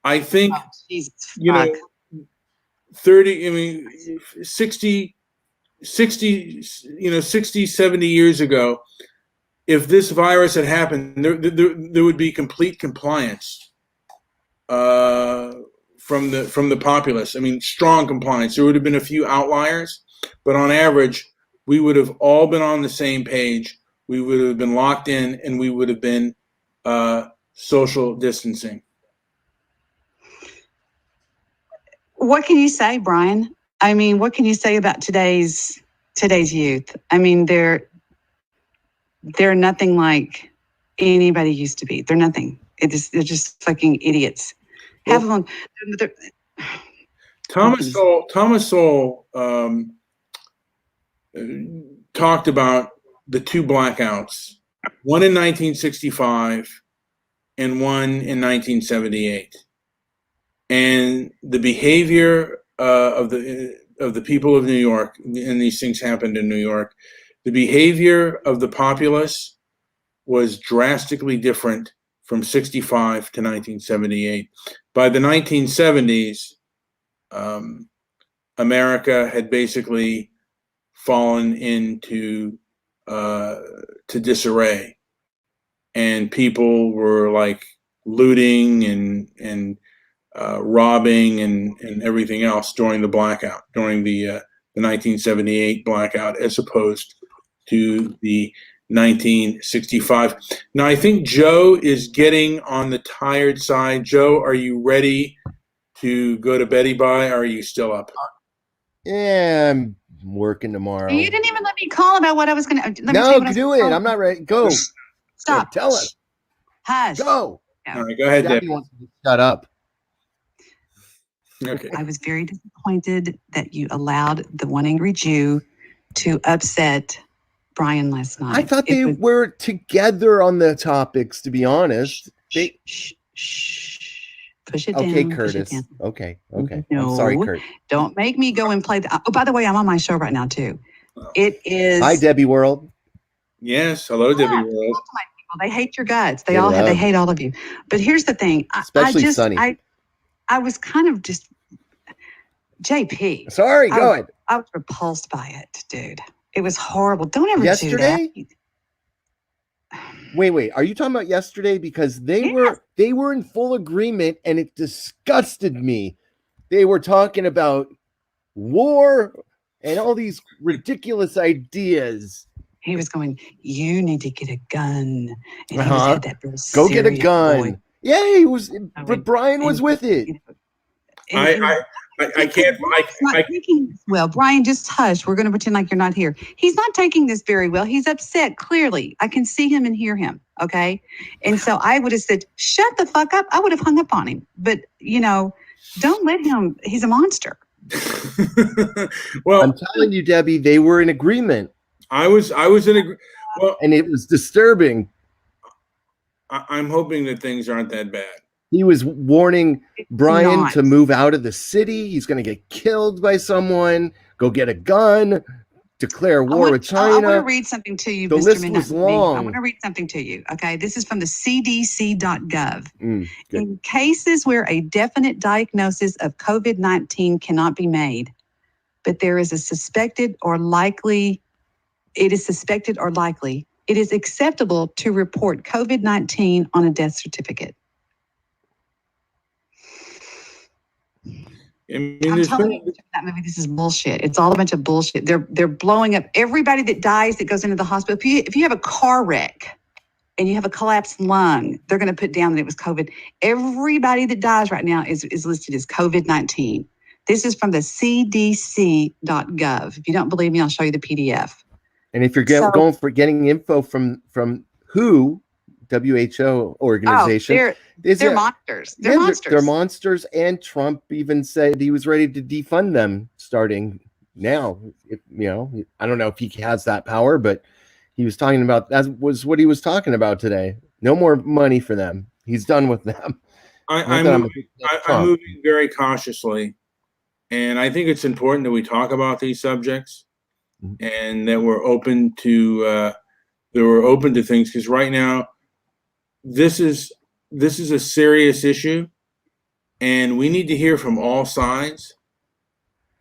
I think, Oh, Jesus, fuck. 60, 70 years ago, if this virus had happened, there would be complete compliance from the populace. I mean, strong compliance. There would have been a few outliers, but on average, we would have all been on the same page. We would have been locked in, and we would have been social distancing. What can you say, Brian? I mean, what can you say about today's youth? I mean, they're nothing like anybody used to be. They're nothing. They're just fucking idiots. Half of them. Thomas Sowell talked about the two blackouts, one in 1965 and one in 1978, and the behavior of the people of New York, and these things happened in New York. The behavior of the populace was drastically different from 65 to 1978. By the 1970s, America had basically fallen into to disarray, and people were like looting and robbing and everything else during the blackout, during the 1978 blackout, as opposed to the 1965. Now, I think Joe is getting on the tired side. Joe, are you ready to go to Betty Bye, or are you still up? Yeah, I'm working tomorrow. You didn't even let me call about what I was going to. No, do it. I'm not ready. Go. Stop. Tell us. Hush. Go. All right, go ahead, Daddy Debbie. wants to shut up. Okay. I was very disappointed that you allowed the one angry Jew to upset Brian last night. I thought they were together on the topics, to be honest. Shh. Push it down. Okay, push it Curtis. down. Okay. No. I'm sorry, Kurt. Don't make me go and play. Oh, by the way, I'm on my show right now, too. It is. Hi, Debbie World. Yes. Hello, Debbie Yeah, World. talk to my people. They hate your guts. They They hate all of you. But here's the thing. Especially Sunny. I was kind of just JP. Sorry, go ahead. I was repulsed by it, dude. It was horrible. Don't ever Yesterday? do that. Wait. Are you talking about yesterday? Because they were in full agreement, and it disgusted me. They were talking about war and all these ridiculous ideas. He was going, you need to get a gun. And he had that real Go get a serious gun. voice. Yeah, he was, but Brian was with it. I can't. Well, Brian, just hush. We're going to pretend like you're not here. He's not taking this very well. He's upset, clearly. I can see him and hear him, okay? And so I would have said, shut the fuck up. I would have hung up on him. But, don't let him. He's a monster. Well, I'm telling you, Debbie, they were in agreement. I was in agreement. Well, and it was disturbing. I'm hoping that things aren't that bad. He was warning Brian to move out of the city. He's going to get killed by someone. Go get a gun. Declare war with China. I want to read something to you, the Mr. list Midnight. was long. I want to read something to you. Okay, this is from the CDC.gov. Good. In cases where a definite diagnosis of COVID-19 cannot be made, but there is a suspected or likely, it is acceptable to report COVID-19 on a death certificate. I'm telling you, that movie, this is bullshit. It's all a bunch of bullshit. They're blowing up everybody that dies that goes into the hospital. If you have a car wreck and you have a collapsed lung, they're going to put down that it was COVID. Everybody that dies right now is listed as COVID-19. This is from the CDC.gov. If you don't believe me, I'll show you the PDF. And if you're going for getting info from WHO organization, they're monsters. They're monsters. They're monsters. And Trump even said he was ready to defund them starting now. I don't know if he has that power, but he was talking about, that was what he was talking about today. No more money for them. He's done with them. I'm moving very cautiously And I think it's important that we talk about these subjects Mhm. and that we're open to things, because right now this is a serious issue, and we need to hear from all sides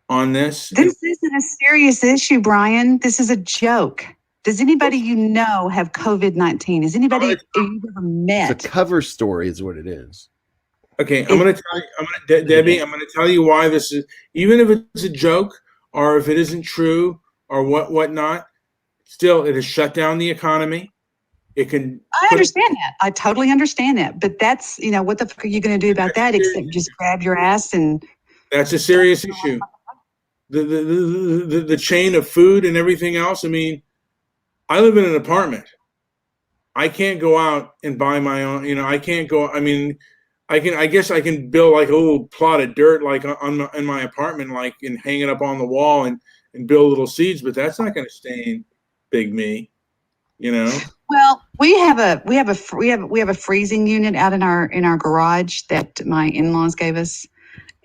on this. And This isn't a serious issue, Brian. This is a joke. Does anybody you know have COVID-19? Is anybody you've ever met? It's a cover story, is what it is. okay, I'm going to tell you, Debbie, I'm going to tell you why this is, even if it's a joke or if it isn't true or whatnot, still it has shut down the economy. It can. I understand that. I totally understand that. But that's, what the fuck are you going to do about that except just grab your ass and. That's a serious issue. The chain of food and everything else. I mean, I live in an apartment. I can't go out and buy my own. I can't go. I mean, I guess I can build like a little plot of dirt, like in my apartment, like and hang it up on the wall and build little seeds. But that's not going to stain Big Me. Well, we have a freezing unit out in our garage that my in-laws gave us,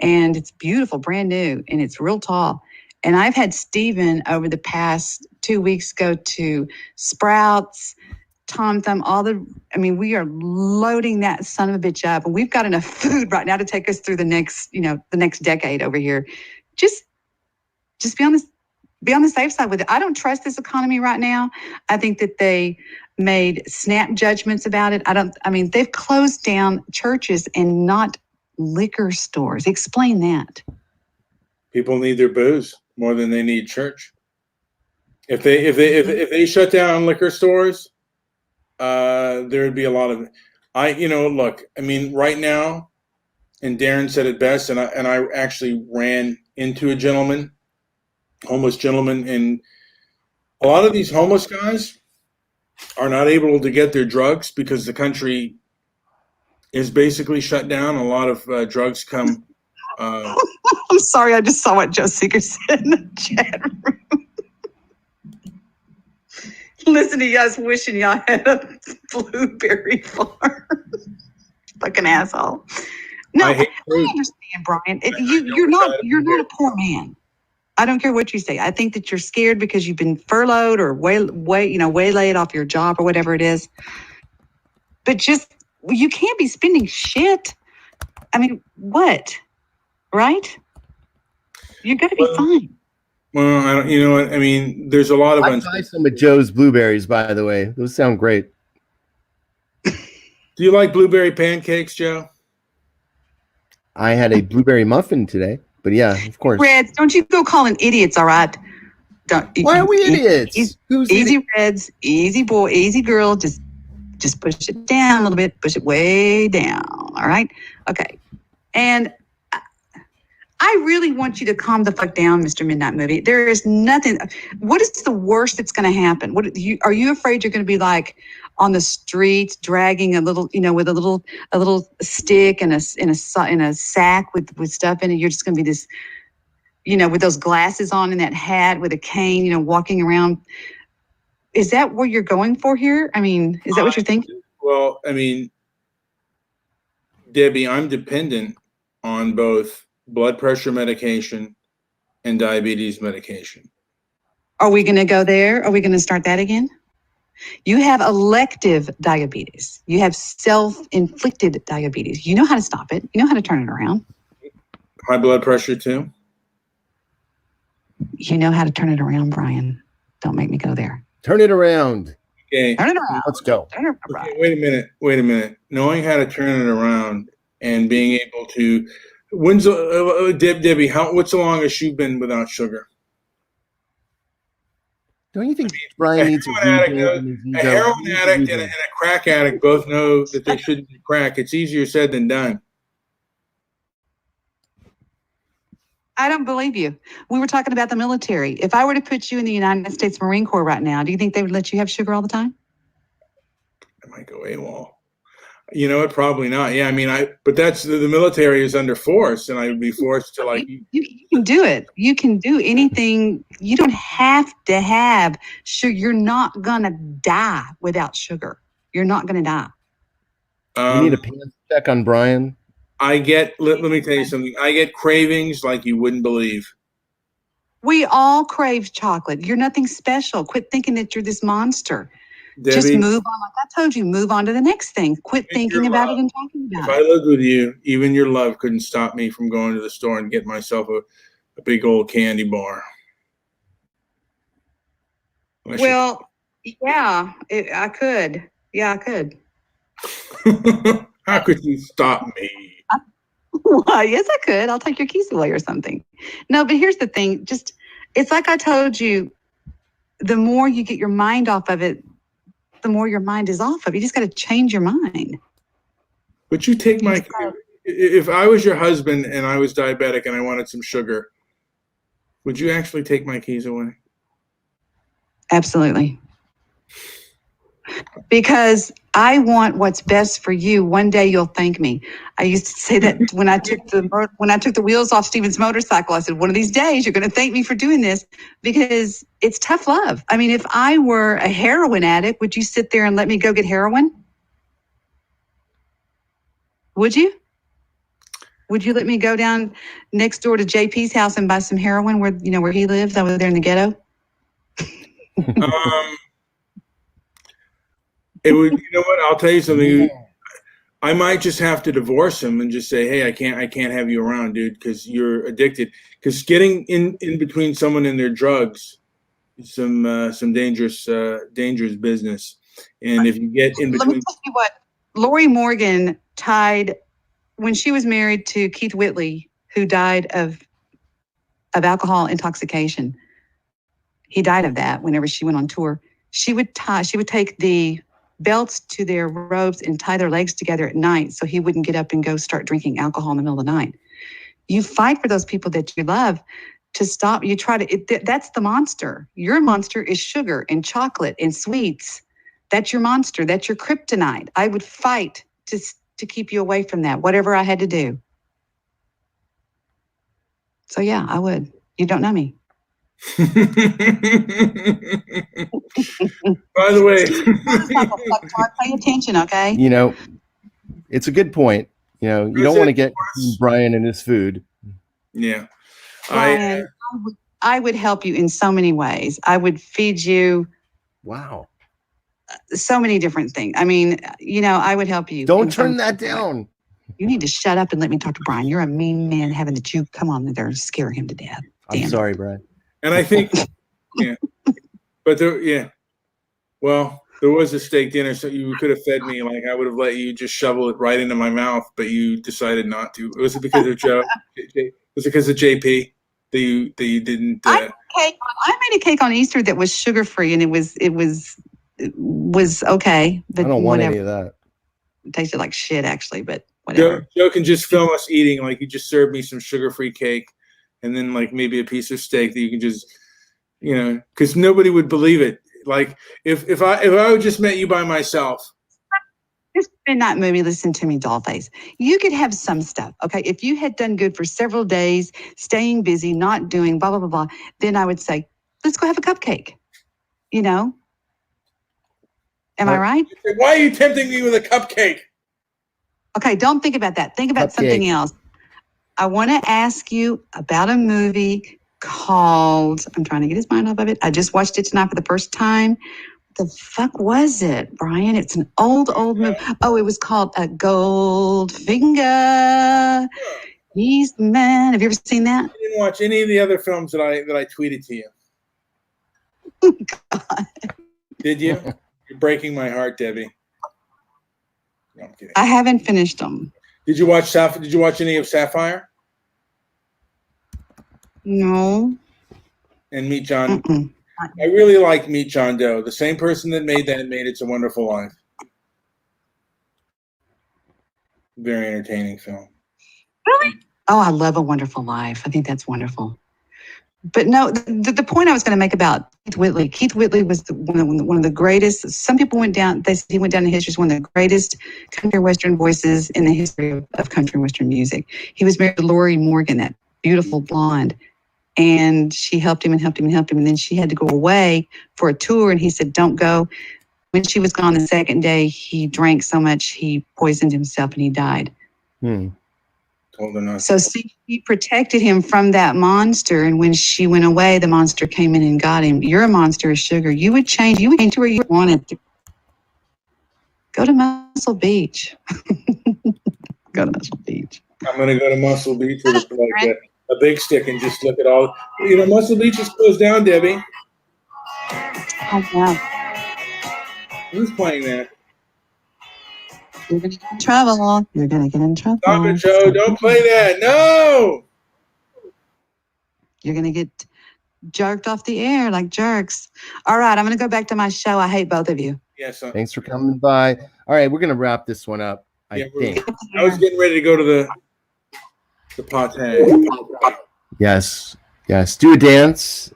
and it's beautiful, brand new, and it's real tall. And I've had Steven over the past 2 weeks go to Sprouts, Tom Thumb, we are loading that son of a bitch up, and we've got enough food right now to take us through the next decade over here. Just be on the safe side with it. I don't trust this economy right now. I think that they made snap judgments about it. They've closed down churches and not liquor stores. Explain that. People need their booze more than they need church. If they shut down liquor stores, there'd be a lot of. Look. I mean, right now, and Darren said it best. And I actually ran into a homeless gentleman, and a lot of these homeless guys are not able to get their drugs because the country is basically shut down. A lot of drugs come. I'm sorry, I just saw what Joe Seeger said in the chat room. Listen to you guys wishing y'all had a blueberry farm. Fucking asshole. No, I understand, Brian. You're not a poor man. I don't care what you say. I think that you're scared because you've been furloughed or waylaid off your job or whatever it is. But you can't be spending shit. I mean, what? Right? You're gonna be fine. Well, I don't. You know what? I mean, there's a lot of. I buy some of Joe's blueberries, by the way. Those sound great. Do you like blueberry pancakes, Joe? I had a blueberry muffin today, but yeah, of course. Reds, don't you go calling idiots, all right? Why are we idiots? Who's easy, idiot? Reds, easy boy, easy girl. Just push it down a little bit. Push it way down. All right. Okay. And I really want you to calm the fuck down, Mr. Midnight Movie. There is nothing. What is the worst that's going to happen? Are you afraid you're going to be like on the streets dragging a little, with a little stick and in a sack with stuff in it? You're just going to be this, with those glasses on and that hat with a cane, walking around. Is that what you're going for here? I mean, is that what you're thinking? Well, I mean, Debbie, I'm dependent on both blood pressure medication and diabetes medication. Are we going to go there? Are we going to start that again? You have elective diabetes. You have self-inflicted diabetes. You know how to stop it. You know how to turn it around. High blood pressure too? You know how to turn it around, Brian. Don't make me go there. Turn it around. Okay. Turn it around. Let's go. Okay, wait a minute. Knowing how to turn it around and being able to. When's Debbie? What's the longest you've been without sugar? Don't you think Brian needs a heroin addict and a crack addict both know that they shouldn't do crack? It's easier said than done. I don't believe you. We were talking about the military. If I were to put you in the United States Marine Corps right now, do you think they would let you have sugar all the time? I might go AWOL. You know what? Probably not. Yeah, I mean, but that's the military is under force, and I would be forced to like. You can do it. You can do anything. You don't have to have sugar. You're not gonna die without sugar. You're not gonna die. You need a pants check on Brian. let me tell you something. I get cravings like you wouldn't believe. We all crave chocolate. You're nothing special. Quit thinking that you're this monster. Debbie, Just move on. Like I told you, move on to the next thing. Quit thinking about it and talking if about I it. lived with you, even your love couldn't stop me from going to the store and getting myself a big old candy bar. Well, yeah, I could. Yeah, I could. How could you stop me? Well, yes, I could. I'll take your keys away or something. No, but here's the thing. Just, it's like I told you, the more you get your mind off of it, the more your mind is off of it. You just got to change your mind. But you take my, if I was your husband and I was diabetic and I wanted some sugar, would you actually take my keys away? Absolutely. Because I want what's best for you. One day you'll thank me. I used to say that when I took the wheels off Steven's motorcycle. I said, one of these days you're going to thank me for doing this, because it's tough love. I mean, if I were a heroin addict, would you sit there and let me go get heroin? Would you? Would you let me go down next door to JP's house and buy some heroin where he lives over there in the ghetto? It would. You know what? I'll tell you something. I might just have to divorce him and just say, "Hey, I can't have you around, dude, because you're addicted." Because getting in between someone and their drugs is some dangerous business. And if you get in between, Let me tell you what. Lori Morgan died when she was married to Keith Whitley, who died of alcohol intoxication. He died of that whenever she went on tour. She would take the belts to their robes and tie their legs together at night so he wouldn't get up and go start drinking alcohol in the middle of the night. You fight for those people that you love to stop. You try to, that's the monster. Your monster is sugar and chocolate and sweets. That's your monster. That's your kryptonite. I would fight to keep you away from that, whatever I had to do. So yeah, I would. You don't know me. By the way, pay attention, okay? You know, it's a good point. You know, you don't want to get Brian and his food. Yeah. Brian, I would help you in so many ways. I would feed you. Wow. So many different things. I mean, I would help you. Don't turn that down. You need to shut up and let me talk to Brian. You're a mean man having that you come on there and scare him to death. I'm sorry, Brian. And I think, yeah. But well, there was a steak dinner, so you could have fed me. Like, I would have let you just shovel it right into my mouth, but you decided not to. Was it because of Joe? Was it because of JP that you didn't? I made a cake on Easter that was sugar free, and it was okay. But I don't want any of that. It tasted like shit, actually, but whatever. Joe can just film us eating. Like, you just served me some sugar-free cake, and then like maybe a piece of steak that you can just, because nobody would believe it. Like, if I would just met you by myself. Just not maybe listen to me, dollface. You could have some stuff, okay? If you had done good for several days, staying busy, not doing blah, blah, blah, blah, then I would say, let's go have a cupcake. Am I right? Why are you tempting me with a cupcake? Okay, don't think about that. Think about something else. I want to ask you about a movie called, I'm trying to get his mind off of it. I just watched it tonight for the first time. The fuck was it, Brian? It's an old movie. Oh, it was called Goldfinger. He's the man. Have you ever seen that? I didn't watch any of the other films that I tweeted to you. God. Did you? You're breaking my heart, Debbie. No, I'm kidding. I haven't finished them. Did you watch any of Sapphire? No. And Meet John. Mm-mm. I really like Meet John Doe. The same person that made It's a Wonderful Life. Very entertaining film. Really? Oh, I love A Wonderful Life. I think that's wonderful. But no, the point I was going to make about Keith Whitley. Keith Whitley was one of the greatest. Some people went down. They said he went down in history as one of the greatest country western voices in the history of country western music. He was married to Lori Morgan, that beautiful blonde, and she helped him and helped him and helped him. And then she had to go away for a tour, and he said, "Don't go." When she was gone the second day, he drank so much he poisoned himself and he died. Told her not. So see, she protected him from that monster, and when she went away, the monster came in and got him. You're a monster, Sugar. You would change to where you wanted to. Go to Muscle Beach. Go to Muscle Beach. I'm gonna go to Muscle Beach with a big stick and just look at all. Muscle Beach is closed down, Debbie. Oh, yeah. Who's playing that? You're going to get in trouble. You're going to get in trouble. Stop it, Joe. Don't play that. No. You're going to get jerked off the air like jerks. All right, I'm going to go back to my show. I hate both of you. Yes. Thanks for coming by. All right, we're going to wrap this one up, I think. I was getting ready to go to the party. Yes. Do a dance.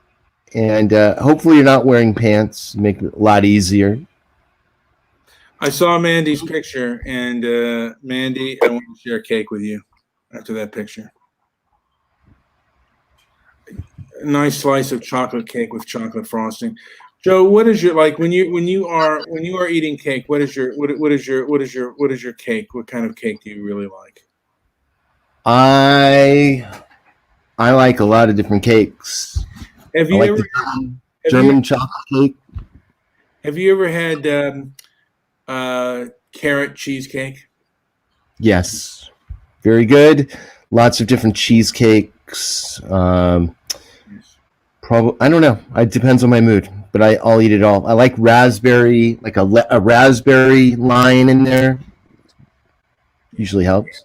And hopefully you're not wearing pants. Make it a lot easier. I saw Mandy's picture, and Mandy, I want to share cake with you after that picture. A nice slice of chocolate cake with chocolate frosting. Joe, what is your when you are eating cake? What is your cake? What kind of cake do you really like? I like a lot of different cakes. Have you ever German chocolate cake? Have you ever had carrot cheesecake? Yes, very good. Lots of different cheesecakes. Probably, I don't know. It depends on my mood, but I'll eat it all. I like raspberry, like a raspberry line in there. Usually helps.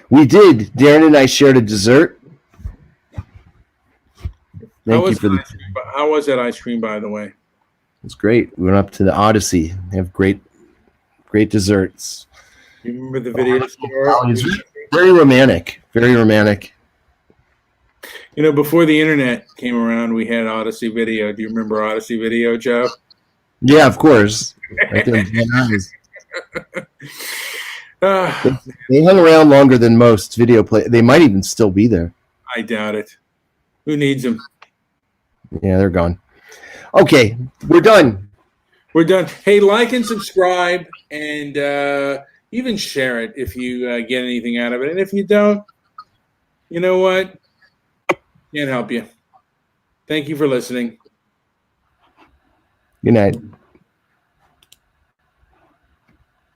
Darren and I shared a dessert. How was that ice cream, by the way? It's great. We went up to the Odyssey. They have great desserts. You remember the video store? Very romantic. Very romantic. Before the internet came around, we had Odyssey Video. Do you remember Odyssey Video, Joe? Yeah, of course. Right there, they hung around longer than most video play. They might even still be there. I doubt it. Who needs them? Yeah, they're gone. Okay, we're done. Hey, like and subscribe, and even share it if you get anything out of it. And if you don't, you know what? Can't help you. Thank you for listening. Good night.